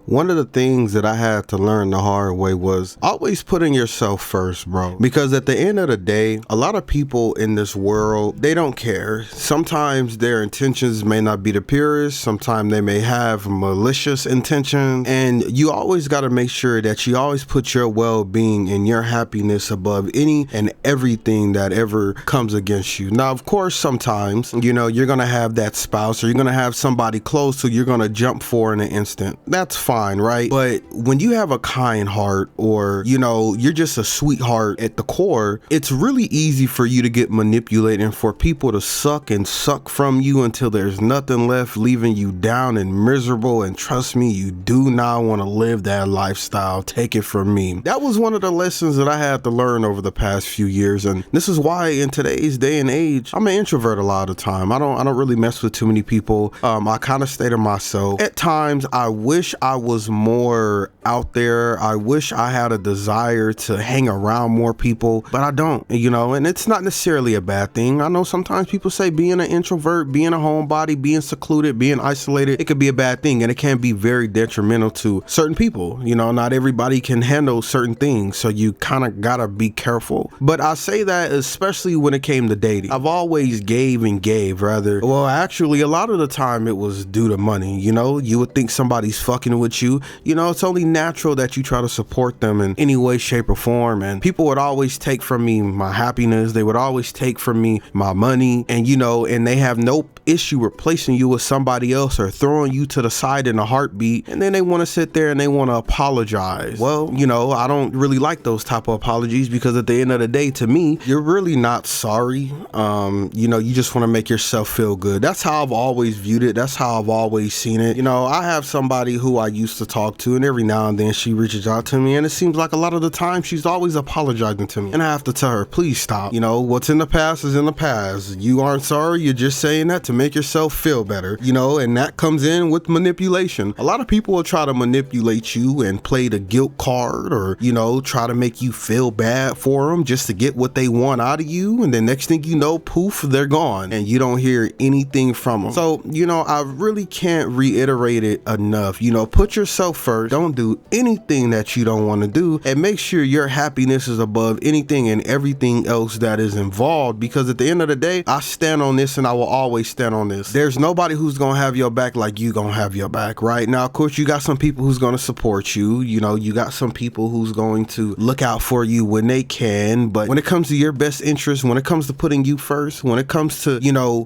One of the things that I had to learn the hard way was always putting yourself first, bro. Because at the end of the day, a lot of people in this world, they don't care. Sometimes their intentions may not be the purest. Sometimes they may have malicious intention. And you always got to make sure that you always put your well-being and your happiness above any and everything that ever comes against you. Now, of course, sometimes, you're going to have that spouse or you're going to have somebody close to you're going to jump for in an instant. That's fine. Right? But when you have a kind heart or, you're just a sweetheart at the core, it's really easy for you to get manipulated and for people to suck from you until there's nothing left, leaving you down and miserable. And trust me, you do not want to live that lifestyle. Take it from me. That was one of the lessons that I had to learn over the past few years. And this is why in today's day and age, I'm an introvert a lot of the time. I don't really mess with too many people. I kind of stay to myself. At times, I wish I was more out there. I wish I had a desire to hang around more people, but I don't, and it's not necessarily a bad thing. I know sometimes people say being an introvert, being a homebody, being secluded, being isolated, it could be a bad thing and it can be very detrimental to certain people. Not everybody can handle certain things, so you kind of gotta be careful. But I say that especially when it came to dating. I've always gave rather. Well, actually, a lot of the time it was due to money. You would think somebody's fucking with you. It's only natural that you try to support them in any way, shape, or form. And people would always take from me my happiness. They would always take from me my money. And, and they have no issue replacing you with somebody else or throwing you to the side in a heartbeat. And then they want to sit there and they want to apologize. Well, I don't really like those type of apologies because at the end of the day, to me, you're really not sorry. You just want to make yourself feel good. That's how I've always viewed it. That's how I've always seen it. I have somebody who I used to talk to, and every now and then she reaches out to me, and it seems like a lot of the time she's always apologizing to me, and I have to tell her, please stop. What's in the past is in the past. You aren't sorry. You're just saying that to make yourself feel better, and that comes in with manipulation. A lot of people will try to manipulate you and play the guilt card or, try to make you feel bad for them just to get what they want out of you, and then next thing you know, poof, they're gone, and you don't hear anything from them. So, I really can't reiterate it enough. Put yourself first. Don't do anything that you don't want to do, and make sure your happiness is above anything and everything else that is involved, because at the end of the day, I stand on this and I will always stand on this. There's nobody who's gonna have your back like you gonna have your back. Right now, of course, you got some people who's gonna support you. You got some people who's going to look out for you when they can, but when it comes to your best interest, when it comes to putting you first, when it comes to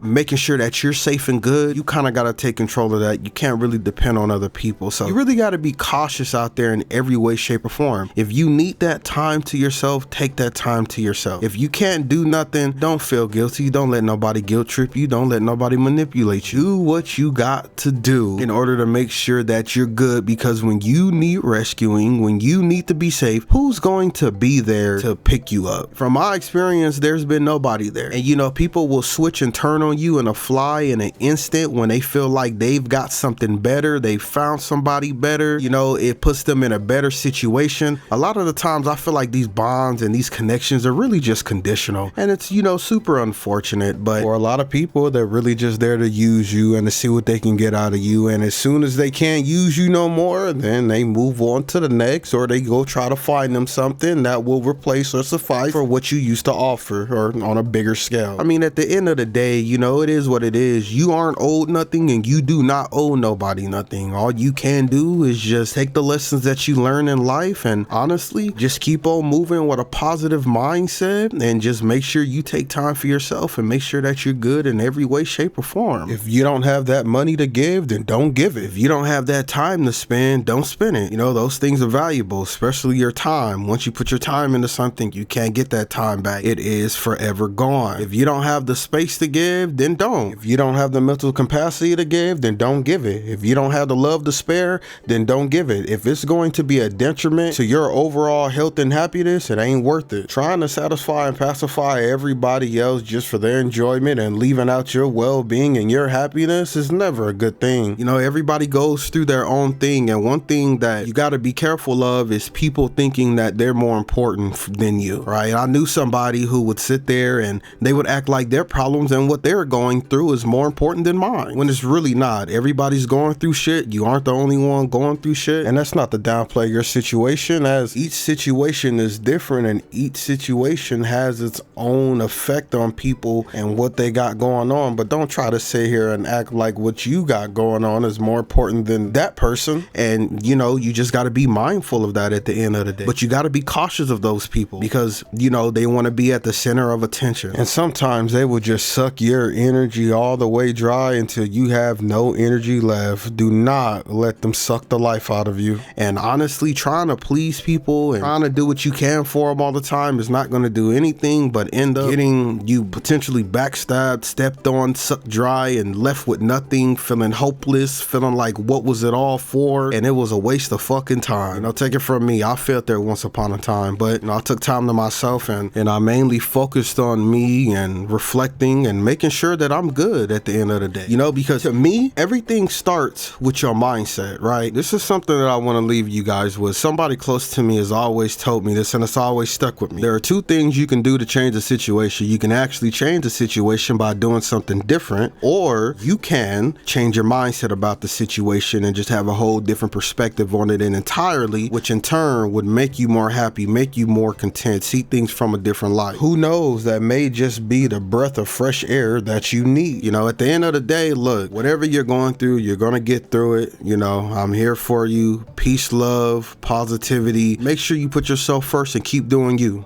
making sure that you're safe and good, you kind of got to take control of that. You can't really depend on other people. So you really got to be cautious out there in every way, shape, or form. If you need that time to yourself, take that time to yourself. If you can't do nothing, don't feel guilty. Don't let nobody guilt trip you. Don't let nobody manipulate you. Do what you got to do in order to make sure that you're good, because when you need rescuing, when you need to be safe, who's going to be there to pick you up? From my experience, there's been nobody there. And people will switch and turn on you in a fly in an instant when they feel like they've got something better, they found somebody better, it puts them in a better situation. A lot of the times I feel like these bonds and these connections are really just conditional, and it's super unfortunate. But for a lot of people, they're really just there to use you and to see what they can get out of you, and as soon as they can't use you no more, then they move on to the next, or they go try to find them something that will replace or suffice for what you used to offer, or on a bigger scale. I mean, at the end of the day, it is what it is. You aren't owed nothing, and you do not owe nobody nothing. All you can do is just take the lessons that you learn in life and honestly just keep on moving with a positive mindset, and just make sure you take time for yourself and make sure that you're good in every way, shape, or form. If you don't have that money to give, then don't give it. If you don't have that time to spend, don't spend it. Those things are valuable, especially your time. Once you put your time into something, you can't get that time back. It is forever gone. If you don't have the space to give, then don't. If you don't have the mental capacity to give, then don't give it. If you don't have the love to spare, then don't give it. If it's going to be a detriment to your overall health and happiness, it ain't worth it. Trying to satisfy and pacify everybody else just for their enjoyment and leaving out your well well-being and your happiness is never a good thing. You know, everybody goes through their own thing, and one thing that you got to be careful of is people thinking that they're more important than you, right? I knew somebody who would sit there and they would act like their problems and what they're going through is more important than mine, when it's really not. Everybody's going through shit. You aren't the only one going through shit, and that's not to downplay your situation, as each situation is different and each situation has its own effect on people and what they got going on. But don't try to sit here and act like what you got going on is more important than that person. And you know, you just got to be mindful of that at the end of the day. But you got to be cautious of those people, because you know, they want to be at the center of attention, and sometimes they will just suck your energy all the way dry until you have no energy left. Do not let them suck the life out of you. And honestly, trying to please people and trying to do what you can for them all the time is not going to do anything but end up getting you potentially backstabbed, stepped on, sucked dry, and left with nothing, feeling hopeless, feeling like what was it all for, and it was a waste of fucking time. You know, take it from me, I felt there once upon a time, but you know, I took time to myself, and I mainly focused on me and reflecting and making sure that I'm good at the end of the day. You know, because to me, everything starts with your mindset, right? This is something that I want to leave you guys with. Somebody close to me has always told me this, and it's always stuck with me. There are two things you can do to change a situation. You can actually change the situation by doing something different, or you can change your mindset about the situation and just have a whole different perspective on it and entirely, which in turn would make you more happy, make you more content, see things from a different light. Who knows, that may just be the breath of fresh air that you need. You know, at the end of the day, look, whatever you're going through, you're gonna get through it. You know, I'm here for you. Peace, love, positivity. Make sure you put yourself first and keep doing you.